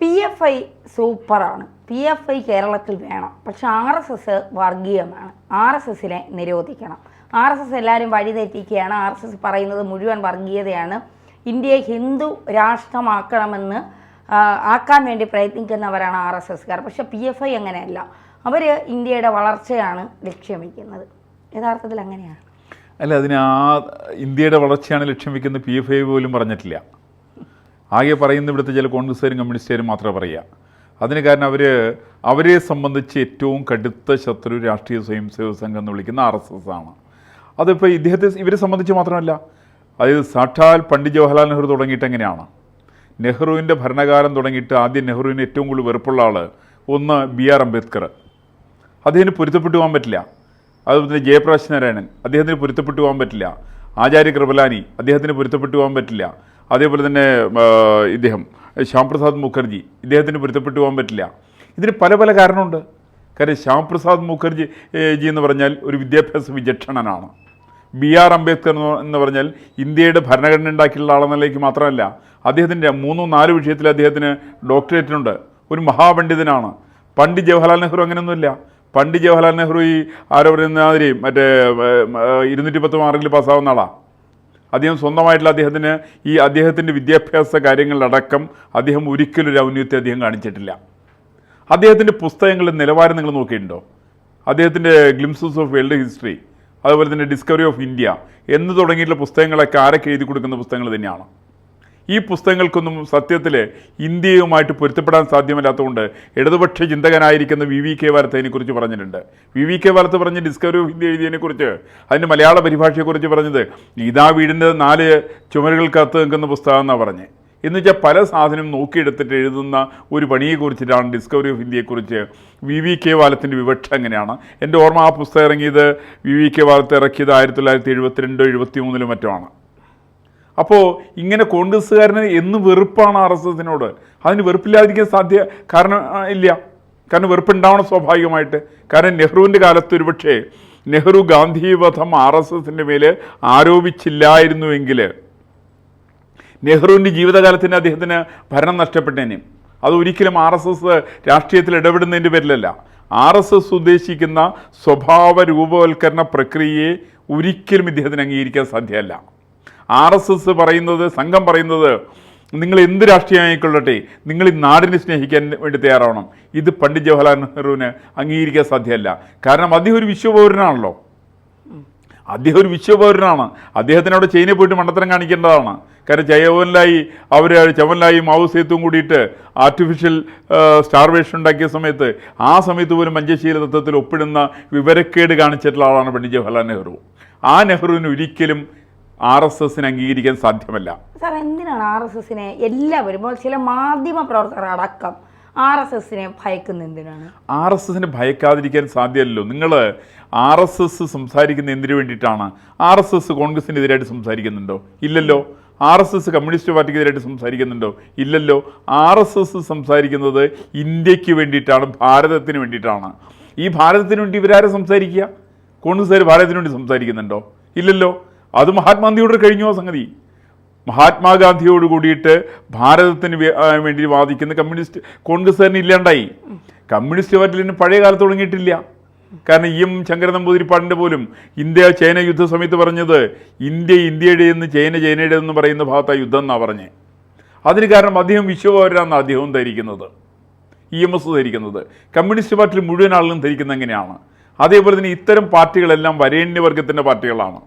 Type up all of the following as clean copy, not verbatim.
PFI സൂപ്പറാണ്. PFI കേരളത്തിൽ വേണം. പക്ഷെ RSS വർഗീയമാണ്. RSSനെ നിരോധിക്കണം. RSS എല്ലാവരും വഴിതെറ്റിക്കുകയാണ്. RSS പറയുന്നത് മുഴുവൻ വർഗീയതയാണ്. ഇന്ത്യയെ ഹിന്ദു രാഷ്ട്രമാക്കണമെന്ന് ആക്കാൻ വേണ്ടി പ്രയത്നിക്കുന്നവരാണ് RSSകാർ. പക്ഷെ PFI അങ്ങനെയല്ല. അവർ ഇന്ത്യയുടെ വളർച്ചയാണ് ലക്ഷ്യം വയ്ക്കുന്നത്. യഥാർത്ഥത്തിൽ അങ്ങനെയാണ്. അല്ല, അതിന് ഇന്ത്യയുടെ വളർച്ചയാണ് ലക്ഷ്യം വയ്ക്കുന്നത് PFI പോലും പറഞ്ഞിട്ടില്ല. ആകെ പറയുന്ന ഇവിടുത്തെ ചില കോൺഗ്രസ്സുകാരും കമ്മ്യൂണിസ്റ്റുകാരും മാത്രമേ പറയുക. അതിന് കാരണം അവരെ സംബന്ധിച്ച് ഏറ്റവും കടുത്ത ശത്രു രാഷ്ട്രീയ സ്വയംസേവക സംഘം എന്ന് വിളിക്കുന്ന RSS ആണ്. അതിപ്പോൾ ഇവരെ സംബന്ധിച്ച് മാത്രമല്ല, അതായത് സാക്ഷാൽ പണ്ഡിറ്റ് ജവഹർലാൽ നെഹ്റു തുടങ്ങിയിട്ട് എങ്ങനെയാണ്, നെഹ്റുവിൻ്റെ ഭരണകാലം തുടങ്ങിയിട്ട് ആദ്യം നെഹ്റുവിന് ഏറ്റവും കൂടുതൽ വെറുപ്പുള്ള ആൾ ഒന്ന് BR അംബേദ്കർ, അദ്ദേഹത്തിന് പൊരുത്തപ്പെട്ടു പോകാൻ പറ്റില്ല. അതുപോലെ ജയപ്രകാശ് നാരായണൻ, അദ്ദേഹത്തിന് പൊരുത്തപ്പെട്ടു പോകാൻ പറ്റില്ല. ആചാര്യ കൃപലാനി, അദ്ദേഹത്തിന് പൊരുത്തപ്പെട്ടു പോകാൻ പറ്റില്ല. അതേപോലെ തന്നെ ശ്യാം പ്രസാദ് മുഖർജി, ഇദ്ദേഹത്തിന് പൊരുത്തപ്പെട്ടു പോകാൻ പറ്റില്ല. ഇതിന് പല പല കാരണമുണ്ട്. കാര്യം ശ്യാം പ്രസാദ് മുഖർജി എന്ന് പറഞ്ഞാൽ ഒരു വിദ്യാഭ്യാസ വിചക്ഷണനാണ്. BR അംബേദ്കർ എന്ന് പറഞ്ഞാൽ ഇന്ത്യയുടെ ഭരണഘടന ഉണ്ടാക്കിയുള്ള ആളെന്നിലേക്ക് മാത്രമല്ല, അദ്ദേഹത്തിൻ്റെ 3-4 വിഷയത്തിൽ അദ്ദേഹത്തിന് ഡോക്ടറേറ്റിനുണ്ട്. ഒരു മഹാപണ്ഡിതനാണ്. പണ്ഡിറ്റ് ജവഹർലാൽ നെഹ്റു അങ്ങനെയൊന്നുമില്ല. പണ്ഡിറ്റ് ജവഹർലാൽ നെഹ്റു ഈ ആരോ പറയുന്ന മാതിരി മറ്റേ 210 മാർക്കിൽ പാസ്സാവുന്ന ആളാണ്. അദ്ദേഹം സ്വന്തമായിട്ടുള്ള അദ്ദേഹത്തിൻ്റെ വിദ്യാഭ്യാസ കാര്യങ്ങളിലടക്കം അദ്ദേഹം ഒരിക്കലും ഒരു ഔന്നത്യം അദ്ദേഹം കാണിച്ചിട്ടില്ല. അദ്ദേഹത്തിൻ്റെ പുസ്തകങ്ങളുടെ നിലവാരം നിങ്ങൾ നോക്കിയിട്ടുണ്ടോ? അദ്ദേഹത്തിൻ്റെ ഗ്ലിംസസ് ഓഫ് വേൾഡ് ഹിസ്റ്ററി, അതുപോലെ തന്നെ ഡിസ്കവറി ഓഫ് ഇന്ത്യ എന്ന് തുടങ്ങിയിട്ടുള്ള പുസ്തകങ്ങളൊക്കെ ആരൊക്കെ എഴുതി കൊടുക്കുന്ന പുസ്തകങ്ങൾ തന്നെയാണ്. ഈ പുസ്തകങ്ങൾക്കൊന്നും സത്യത്തിൽ ഇന്ത്യയുമായിട്ട് പൊരുത്തപ്പെടാൻ സാധ്യമല്ലാത്തതുകൊണ്ട് ഇടതുപക്ഷ ചിന്തകനായിരിക്കുന്ന VVK വാലത്ത് അതിനെക്കുറിച്ച് പറഞ്ഞിട്ടുണ്ട്. VVK വാലത്ത് പറഞ്ഞ് ഡിസ്കവറി ഓഫ് ഇന്ത്യ എഴുതിയതിനെക്കുറിച്ച്, അതിൻ്റെ മലയാള പരിഭാഷയെക്കുറിച്ച് പറഞ്ഞത് ഇതാ വീടിൻ്റെ 4 ചുമരുകൾക്കകത്ത് നിൽക്കുന്ന പുസ്തകം എന്നാണ് പറഞ്ഞത്. എന്ന് വെച്ചാൽ പല സാധനം നോക്കിയെടുത്തിട്ട് എഴുതുന്ന ഒരു പണിയെക്കുറിച്ചിട്ടാണ് ഡിസ്കവറി ഓഫ് ഇന്ത്യയെക്കുറിച്ച് VVK വാലത്തിൻ്റെ വിവക്ഷ എങ്ങനെയാണ്. എൻ്റെ ഓർമ്മ ആ പുസ്തകം ഇറങ്ങിയത് VVK വാലത്ത് ഇറക്കിയത് 1972-73 മറ്റോ ആണ്. അപ്പോൾ ഇങ്ങനെ കോൺഗ്രസ്സുകാരന് എന്ന് വെറുപ്പാണ് RSSനോട്. അതിന് വെറുപ്പില്ലാതിരിക്കാൻ കാരണം ഇല്ല. കാരണം വെറുപ്പുണ്ടാവണം സ്വാഭാവികമായിട്ട്. കാരണം നെഹ്റുവിൻ്റെ കാലത്ത് ഒരുപക്ഷെ നെഹ്റു ഗാന്ധി വധം RSSൻ്റെ മേൽ ആരോപിച്ചില്ലായിരുന്നുവെങ്കിൽ നെഹ്റുവിൻ്റെ ജീവിതകാലത്തിന് അദ്ദേഹത്തിന് ഭരണം നഷ്ടപ്പെട്ടേനെയും. അതൊരിക്കലും RSS രാഷ്ട്രീയത്തിൽ ഇടപെടുന്നതിൻ്റെ പേരിലല്ല. RSS ഉദ്ദേശിക്കുന്ന സ്വഭാവ രൂപവൽക്കരണ പ്രക്രിയയെ ഒരിക്കലും ഇദ്ദേഹത്തിന് അംഗീകരിക്കാൻ സാധ്യമല്ല. RSS പറയുന്നത്, സംഘം പറയുന്നത്, നിങ്ങൾ എന്ത് രാഷ്ട്രീയമായിക്കൊള്ളട്ടെ, നിങ്ങൾ ഈ നാടിനെ സ്നേഹിക്കാൻ വേണ്ടി തയ്യാറാവണം. ഇത് പണ്ഡിറ്റ് ജവഹർലാൽ നെഹ്റുവിന് അംഗീകരിക്കാൻ സാധ്യമല്ല. കാരണം അദ്ദേഹം ഒരു വിശ്വപൗരനാണല്ലോ. അദ്ദേഹം ഒരു വിശ്വപൗരനാണ്. അദ്ദേഹത്തിന് അവിടെ ചൈനയിൽ പോയിട്ട് മണ്ടത്തരം കാണിക്കേണ്ടതാണ്. കാരണം ചവൻലായി മാവോ സേത്തും കൂടിയിട്ട് ആർട്ടിഫിഷ്യൽ സ്റ്റാർവേഷൻ ഉണ്ടാക്കിയ ആ സമയത്ത് പോലും പഞ്ചശീല തത്വത്തിൽ ഒപ്പിടുന്ന വിവരക്കേട് കാണിച്ചിട്ടുള്ള ആളാണ് പണ്ഡിറ്റ് ജവഹർലാൽ നെഹ്റു. ആ നെഹ്റുവിന് ഒരിക്കലും RSSനെ അംഗീകരിക്കാൻ സാധ്യമല്ല. സാർ, എന്തിനാണ് RSSനെ എല്ലാവരും, ചില മാധ്യമ പ്രവർത്തകർ അടക്കം RSSനെ ഭയക്കുന്ന എന്തിനാണ്? RSSനെ ഭയക്കാതിരിക്കാൻ സാധ്യമല്ലല്ലോ. നിങ്ങൾ RSS സംസാരിക്കുന്ന എന്തിനു വേണ്ടിയിട്ടാണ്? RSS കോൺഗ്രസിനെതിരായിട്ട് സംസാരിക്കുന്നുണ്ടോ? ഇല്ലല്ലോ. RSS കമ്മ്യൂണിസ്റ്റ് പാർട്ടിക്കെതിരായിട്ട് സംസാരിക്കുന്നുണ്ടോ? ഇല്ലല്ലോ. RSS സംസാരിക്കുന്നത് ഇന്ത്യക്ക് വേണ്ടിയിട്ടാണ്, ഭാരതത്തിന് വേണ്ടിയിട്ടാണ്. ഈ ഭാരതത്തിന് വേണ്ടി ഇവരാരും സംസാരിക്കുക? കോൺഗ്രസ്സുകാർ ഭാരതത്തിന് വേണ്ടി സംസാരിക്കുന്നുണ്ടോ? ഇല്ലല്ലോ. അത് മഹാത്മാഗാന്ധിയോട് കഴിഞ്ഞു ആ സംഗതി. മഹാത്മാഗാന്ധിയോട് കൂടിയിട്ട് ഭാരതത്തിന് വേണ്ടി വാദിക്കുന്ന കോൺഗ്രസ്സുകാരന് ഇല്ലാണ്ടായി. കമ്മ്യൂണിസ്റ്റ് പാർട്ടിയിൽ പഴയ കാലത്ത് തുടങ്ങിയിട്ടില്ല. കാരണം EM ശങ്കര നമ്പൂതിരിപ്പാടിൻ്റെ പോലും ഇന്ത്യ ചൈന യുദ്ധ സമയത്ത് പറഞ്ഞത് ഇന്ത്യയുടെ എന്ന് ചൈനയുടെ എന്ന് പറയുന്ന ഭാഗത്താണ് യുദ്ധം എന്നാണ് പറഞ്ഞത്. അതിന് കാരണം അദ്ദേഹം വിശ്വപൗരനാണ് അദ്ദേഹവും ധരിക്കുന്നത്, EMS ധരിക്കുന്നത്. കമ്മ്യൂണിസ്റ്റ് പാർട്ടിയിൽ മുഴുവൻ ആളുകളും ധരിക്കുന്നത് എങ്ങനെയാണ്? അതേപോലെ തന്നെ ഇത്തരം പാർട്ടികളെല്ലാം വരേണ്യവർഗത്തിൻ്റെ പാർട്ടികളാണ്.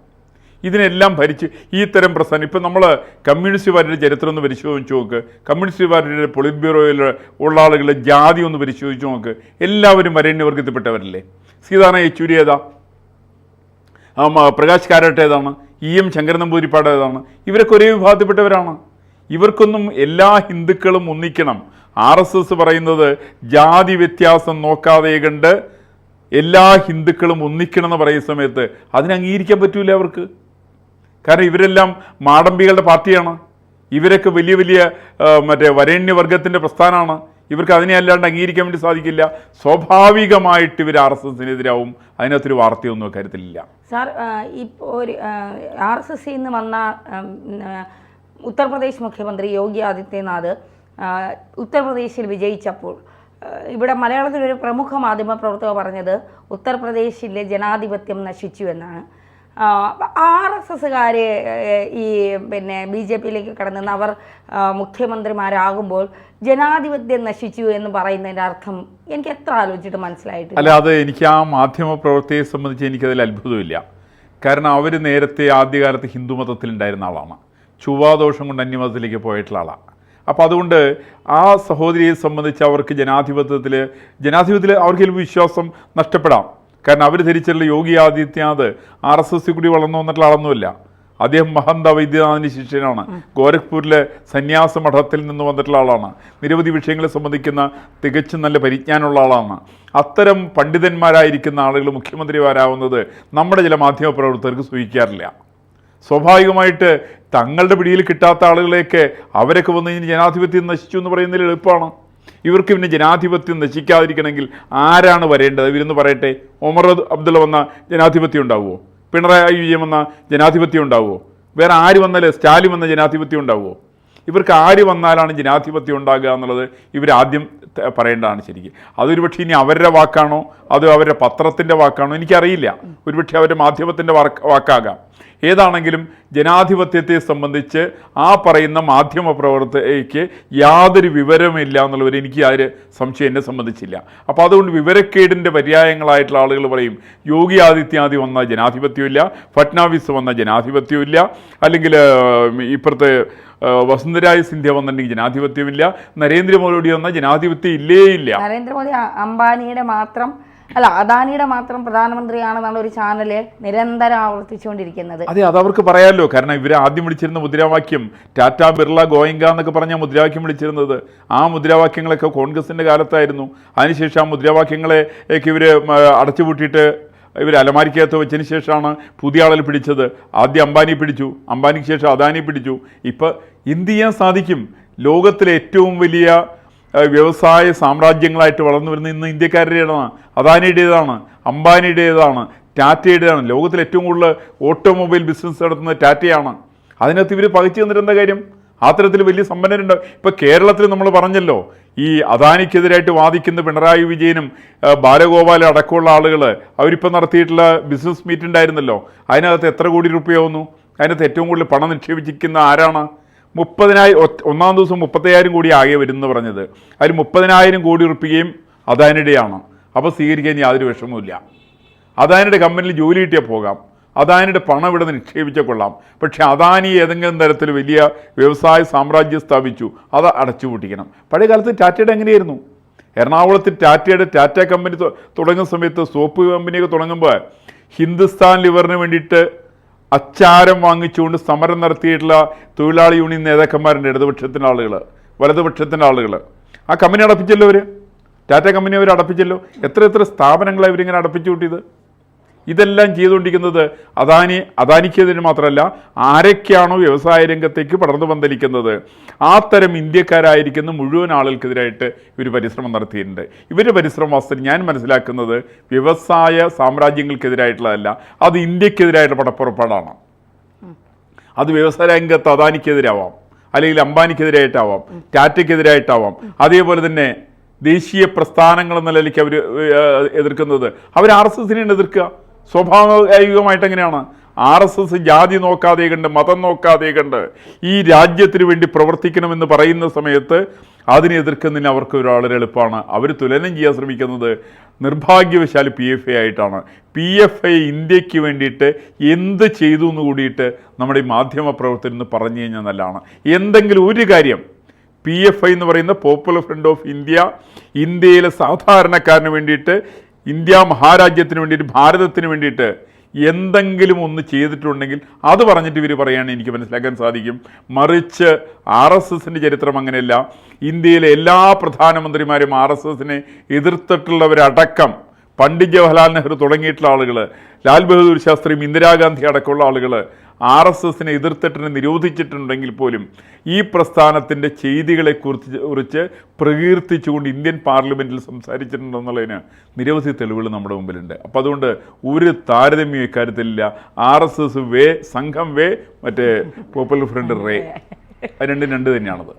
ഇതിനെല്ലാം ഭരിച്ച് ഈ തരം പ്രസ്ഥാനം, ഇപ്പം നമ്മൾ കമ്മ്യൂണിസ്റ്റ് പാർട്ടിയുടെ ചരിത്രം ഒന്ന് പരിശോധിച്ച് നോക്ക്. കമ്മ്യൂണിസ്റ്റ് പാർട്ടിയുടെ പൊളിറ്റ് ബ്യൂറോയിൽ ഉള്ള ആളുകളുടെ ജാതി ഒന്ന് പരിശോധിച്ച് നോക്ക്. എല്ലാവരും വരേണ്യവർഗത്തിൽപ്പെട്ടവരല്ലേ? സീതാറാം യെച്ചൂരി ഏതാ? പ്രകാശ് കാരാട്ട് ഏതാണ്? EM ശങ്കര നമ്പൂതിരിപ്പാട് ഏതാണ്? ഇവരൊക്കെ ഒരേ വിഭാഗത്തിൽപ്പെട്ടവരാണ്. ഇവർക്കൊന്നും എല്ലാ ഹിന്ദുക്കളും ഒന്നിക്കണം. RSS പറയുന്നത് ജാതി വ്യത്യാസം നോക്കാതെ കണ്ട് എല്ലാ ഹിന്ദുക്കളും ഒന്നിക്കണം എന്ന് പറയുന്ന സമയത്ത് അതിനെ അംഗീകരിക്കാൻ പറ്റൂല അവർക്ക്. കാരണം ഇവരെല്ലാം മാടമ്പികളുടെ പാർട്ടിയാണ്. ഇവരൊക്കെ വലിയ വലിയ വരേണ്യവർഗത്തിൻ്റെ പ്രസ്ഥാനമാണ്. ഇവർക്ക് അതിനെ അല്ലാണ്ട് അംഗീകരിക്കാൻ വേണ്ടി സാധിക്കില്ല. സ്വാഭാവികമായിട്ട് ഇവർ RSSനെതിരാവും. അതിനകത്തൊരു വാർത്തയൊന്നും കാര്യത്തിലില്ല. സാർ, ഇപ്പോൾ ഒരു RSSൽ നിന്ന് വന്ന ഉത്തർപ്രദേശ് മുഖ്യമന്ത്രി യോഗി ആദിത്യനാഥ് ഉത്തർപ്രദേശിൽ വിജയിച്ചപ്പോൾ ഇവിടെ മലയാളത്തിലൊരു പ്രമുഖ മാധ്യമ പ്രവർത്തകർ പറഞ്ഞത് ഉത്തർപ്രദേശിലെ ജനാധിപത്യം നശിച്ചു എന്നാണ്. RSSകാർ ഈ BJPയിലേക്ക് കടന്നു അവർ മുഖ്യമന്ത്രിമാരാകുമ്പോൾ ജനാധിപത്യം നശിച്ചു എന്ന് പറയുന്നതിൻ്റെ അർത്ഥം എനിക്ക് എത്ര ആലോചിച്ചിട്ട് മനസ്സിലായിട്ടില്ല. അല്ല, അത് എനിക്ക് ആ മാധ്യമ പ്രവർത്തകരെ സംബന്ധിച്ച് എനിക്കതിൽ അത്ഭുതമില്ല. കാരണം അവർ നേരത്തെ ആദ്യകാലത്ത് ഹിന്ദുമതത്തിലുണ്ടായിരുന്ന ആളാണ്, ചൊവ്വാദോഷം കൊണ്ട് അന്യമതത്തിലേക്ക് പോയിട്ടുള്ള ആളാണ്. അപ്പോൾ അതുകൊണ്ട് ആ സഹോദരിയെ സംബന്ധിച്ച് അവർക്ക് ജനാധിപത്യത്തിൽ അവർക്ക് വിശ്വാസം നഷ്ടപ്പെടാം. കാരണം അവർ ധരിച്ചിട്ടുള്ള യോഗി ആദിത്യനാഥ് RSS കൂടി വളർന്നു വന്നിട്ടുള്ള ആളൊന്നുമില്ല. അദ്ദേഹം മഹന്ത വൈദ്യനാഥിൻ്റെ ശിഷ്യനാണ്, ഗോരഖ്പൂരിലെ സന്യാസ മഠത്തിൽ നിന്ന് വന്നിട്ടുള്ള ആളാണ്, നിരവധി വിഷയങ്ങളെ സംബന്ധിക്കുന്ന തികച്ചും നല്ല പരിജ്ഞാനമുള്ള ആളാണ്. അത്തരം പണ്ഡിതന്മാരായിരിക്കുന്ന ആളുകൾ മുഖ്യമന്ത്രിമാരാവുന്നത് നമ്മുടെ ചില മാധ്യമ പ്രവർത്തകർക്ക് സൂചിക്കാറില്ല. സ്വാഭാവികമായിട്ട് തങ്ങളുടെ പിടിയിൽ കിട്ടാത്ത ആളുകളെയൊക്കെ അവരൊക്കെ വന്നു കഴിഞ്ഞാൽ ജനാധിപത്യം നശിച്ചു എന്ന് പറയുന്നതിൽ എളുപ്പമാണ്. ഇവർക്ക് പിന്നെ ജനാധിപത്യം നശിക്കാതിരിക്കണമെങ്കിൽ ആരാണ് വരേണ്ടത്? ഇവരെന്ന് പറയട്ടെ. ഒമർ അബ്ദുള്ള വന്ന ജനാധിപത്യം ഉണ്ടാവുമോ? പിണറായി വിജയൻ വന്ന ജനാധിപത്യം ഉണ്ടാവുമോ? വേറെ ആര് വന്നാൽ സ്റ്റാലിൻ വന്ന ജനാധിപത്യം ഉണ്ടാവുമോ? ഇവർക്ക് ആര് വന്നാലാണ് ജനാധിപത്യം ഉണ്ടാകുക എന്നുള്ളത് ഇവരാദ്യം പറയേണ്ടതാണ്. ശരിക്കും അതൊരു പക്ഷേ ഇനി അവരുടെ വാക്കാണോ അതോ അവരുടെ പത്രത്തിൻ്റെ വാക്കാണോ എനിക്കറിയില്ല. ഒരുപക്ഷെ അവരുടെ മാധ്യമത്തിൻ്റെ വാക്കാകാം. ഏതാണെങ്കിലും ജനാധിപത്യത്തെ സംബന്ധിച്ച് ആ പറയുന്ന മാധ്യമ പ്രവർത്തകയ്ക്ക് യാതൊരു വിവരമില്ല എന്നുള്ളവർ എനിക്ക് യാതൊരു സംശയം എന്നെ സംബന്ധിച്ചില്ല. അപ്പോൾ അതുകൊണ്ട് വിവരക്കേടിൻ്റെ പര്യായങ്ങളായിട്ടുള്ള ആളുകൾ പറയും യോഗി ആദിത്യനാഥ് വന്ന ജനാധിപത്യമില്ല, ഫട്നാവിസ് വന്ന ജനാധിപത്യമില്ല, അല്ലെങ്കിൽ ഇപ്പുറത്ത് വസുന്ധരായ സിന്ധ്യ വന്നിട്ടുണ്ടെങ്കിൽ ജനാധിപത്യമില്ല, നരേന്ദ്രമോദി വന്ന ജനാധിപത്യം ഇല്ല. നരേന്ദ്രമോദി അംബാനിയുടെ മാത്രം അദാനിയുടെ മാത്രം പ്രധാനമന്ത്രിയാണെന്നാണ് ഒരു ചാനല് നിരന്തരം ആവർത്തിച്ചുകൊണ്ടിരിക്കുന്നത്. അതെ, അതവർക്ക് പറയാമല്ലോ. കാരണം ഇവർ ആദ്യം വിളിച്ചിരുന്ന മുദ്രാവാക്യം ടാറ്റ ബിർള ഗോയങ്ക എന്നൊക്കെ പറഞ്ഞ മുദ്രാവാക്യം വിളിച്ചിരുന്നത്. ആ മുദ്രാവാക്യങ്ങളൊക്കെ കോൺഗ്രസിൻ്റെ കാലത്തായിരുന്നു. അതിനുശേഷം ആ മുദ്രാവാക്യങ്ങളെയൊക്കെ ഇവർ അടച്ചുപൂട്ടിയിട്ട് ഇവർ അലമാരിക്കകത്ത് വെച്ചതിന് ശേഷമാണ് പുതിയ ആളിൽ പിടിച്ചത്. ആദ്യം അംബാനി പിടിച്ചു, അംബാനിക്ക് ശേഷം അദാനി പിടിച്ചു. ഇപ്പോൾ എന്ത് ചെയ്യാൻ സാധിക്കും? ലോകത്തിലെ ഏറ്റവും വലിയ വ്യവസായ സാമ്രാജ്യങ്ങളായിട്ട് വളർന്നു വരുന്ന ഇന്ന് ഇന്ത്യക്കാരുടേതാണ്, അദാനിയുടേതാണ്, അംബാനിയുടേതാണ്, ടാറ്റയുടേതാണ്. ലോകത്തിൽ ഏറ്റവും കൂടുതൽ ഓട്ടോമൊബൈൽ ബിസിനസ് നടത്തുന്നത് ടാറ്റയാണ്. അതിനകത്ത് ഇവർ പകച്ചു തന്നിട്ട് എന്താ കാര്യം? അത്തരത്തിൽ വലിയ സമ്പന്നരുണ്ട്. ഇപ്പോൾ കേരളത്തിൽ നമ്മൾ പറഞ്ഞല്ലോ, ഈ അദാനിക്കെതിരായിട്ട് വാദിക്കുന്ന പിണറായി വിജയനും ബാലഗോപാലും അടക്കമുള്ള ആളുകൾ അവരിപ്പോൾ നടത്തിയിട്ടുള്ള ബിസിനസ് മീറ്റ് ഉണ്ടായിരുന്നല്ലോ. അതിനകത്ത് എത്ര കോടി രൂപയാവുന്നു? അതിനകത്ത് ഏറ്റവും കൂടുതൽ പണം നിക്ഷേപിച്ചിരിക്കുന്ന ആരാണ്? 30,000 ഒന്നാം ദിവസം 30,000 കോടി ആകെ വരുമെന്ന് പറഞ്ഞത്. അതിൽ 30,000 കോടി റുപ്യയും അദാനിയുടെയാണ്. അപ്പോൾ സ്വീകരിക്കാൻ യാതൊരു വിഷമവുമില്ല. അദാനിയുടെ കമ്പനിയിൽ ജോലി കിട്ടിയാൽ പോകാം, അദാനിയുടെ പണം ഇവിടെ നിക്ഷേപിച്ചാൽ കൊള്ളാം. പക്ഷേ അദാനി ഏതെങ്കിലും തരത്തിൽ വലിയ വ്യവസായ സാമ്രാജ്യം സ്ഥാപിച്ചു, അത് അടച്ചുപൂട്ടിക്കണം. പഴയ കാലത്ത് ടാറ്റയുടെ എങ്ങനെയായിരുന്നു? എറണാകുളത്ത് ടാറ്റ കമ്പനി തുടങ്ങുന്ന സമയത്ത്, സോപ്പ് കമ്പനിയൊക്കെ തുടങ്ങുമ്പോൾ ഹിന്ദുസ്ഥാൻ ലിവറിന് വേണ്ടിയിട്ട് അച്ചാരം വാങ്ങിച്ചുകൊണ്ട് സമരം നടത്തിയിട്ടുള്ള തൊഴിലാളി യൂണിയൻ നേതാക്കന്മാരുണ്ട്. ഇടതുപക്ഷത്തിൻ്റെ ആളുകൾ, വലതുപക്ഷത്തിൻ്റെ ആളുകൾ. ആ കമ്പനി അടപ്പിച്ചല്ലോ അവർ, ടാറ്റ കമ്പനി അവർ അടപ്പിച്ചല്ലോ. എത്ര സ്ഥാപനങ്ങളാണ് ഇവരിങ്ങനെ അടപ്പിച്ചു കൂട്ടിയത്? ഇതെല്ലാം ചെയ്തുകൊണ്ടിരിക്കുന്നത് അദാനിക്കെതിരെ മാത്രമല്ല, ആരൊക്കെയാണോ വ്യവസായ രംഗത്തേക്ക് പടർന്നു പന്തലിക്കുന്നത് ആ തരം ഇന്ത്യക്കാരായിരിക്കുന്ന മുഴുവൻ ആളുകൾക്കെതിരായിട്ട് ഇവർ പരിശ്രമം നടത്തിയിട്ടുണ്ട്. ഇവരുടെ പരിശ്രമം വാസ്തവത്തിൽ ഞാൻ മനസ്സിലാക്കുന്നത് വ്യവസായ സാമ്രാജ്യങ്ങൾക്കെതിരായിട്ടുള്ളതല്ല, അത് ഇന്ത്യക്കെതിരായിട്ടുള്ള പടപ്പുറപ്പാടാണ്. അത് വ്യവസായ രംഗത്ത് അദാനിക്കെതിരാവാം, അല്ലെങ്കിൽ അംബാനിക്കെതിരായിട്ടാവാം, ടാറ്റയ്ക്കെതിരായിട്ടാവാം. അതേപോലെ തന്നെ ദേശീയ പ്രസ്ഥാനങ്ങൾ എന്ന നിലയ്ക്ക് അവർ എതിർക്കുന്നത്, അവർ RSSനെയാണ് എതിർക്കുക. സ്വാഭാവികമായിട്ട് എങ്ങനെയാണ്? RSS ജാതി നോക്കാതെ കണ്ട്, മതം നോക്കാതെ കണ്ട് ഈ രാജ്യത്തിന് വേണ്ടി പ്രവർത്തിക്കണമെന്ന് പറയുന്ന സമയത്ത് അതിനെ എതിർക്കുന്നതിന് അവർക്ക് വളരെ എളുപ്പമാണ്. അവർ തുലനം ചെയ്യാൻ ശ്രമിക്കുന്നത് നിർഭാഗ്യവശാൽ PFI ആയിട്ടാണ്. PFI ഇന്ത്യക്ക് വേണ്ടിയിട്ട് എന്ത് ചെയ്തു എന്ന് കൂടിയിട്ട് നമ്മുടെ ഈ മാധ്യമ പ്രവർത്തകരെന്ന് പറഞ്ഞു കഴിഞ്ഞാൽ നല്ലതാണ്. എന്തെങ്കിലും ഒരു കാര്യം PFI എന്ന് പറയുന്ന പോപ്പുലർ ഫ്രണ്ട് ഓഫ് ഇന്ത്യ ഇന്ത്യയിലെ സാധാരണക്കാരന് വേണ്ടിയിട്ട്, ഇന്ത്യ മഹാരാജ്യത്തിന് വേണ്ടിയിട്ട്, ഭാരതത്തിന് വേണ്ടിയിട്ട് എന്തെങ്കിലും ഒന്ന് ചെയ്തിട്ടുണ്ടെങ്കിൽ അത് പറഞ്ഞിട്ട് ഇവർ പറയുകയാണെങ്കിൽ എനിക്ക് മനസ്സിലാക്കാൻ സാധിക്കും. മറിച്ച് RSSൻ്റെ ചരിത്രം അങ്ങനെയല്ല. ഇന്ത്യയിലെ എല്ലാ പ്രധാനമന്ത്രിമാരും RSSനെ എതിർത്തിട്ടുള്ളവരടക്കം, പണ്ഡിറ്റ് ജവഹർലാൽ നെഹ്റു തുടങ്ങിയിട്ടുള്ള ആളുകൾ, ലാൽ ബഹദൂർ ശാസ്ത്രിയും ഇന്ദിരാഗാന്ധി അടക്കമുള്ള ആളുകൾ RSSനെ എതിർത്തിട്ട് നിരോധിച്ചിട്ടുണ്ടെങ്കിൽ പോലും ഈ പ്രസ്ഥാനത്തിൻ്റെ ചെയ്തികളെക്കുറിച്ച് പ്രകീർത്തിച്ചുകൊണ്ട് ഇന്ത്യൻ പാർലമെൻറ്റിൽ സംസാരിച്ചിട്ടുണ്ടെന്നുള്ളതിന് നിരവധി തെളിവുകൾ നമ്മുടെ മുമ്പിലുണ്ട്. അപ്പോൾ അതുകൊണ്ട് ഒരു താരതമ്യം ഇക്കാര്യത്തിലില്ല. RSS വേ, സംഘം വേ, മറ്റേ പോപ്പുലർ ഫ്രണ്ട് റേ, അത് രണ്ട് തന്നെയാണത്.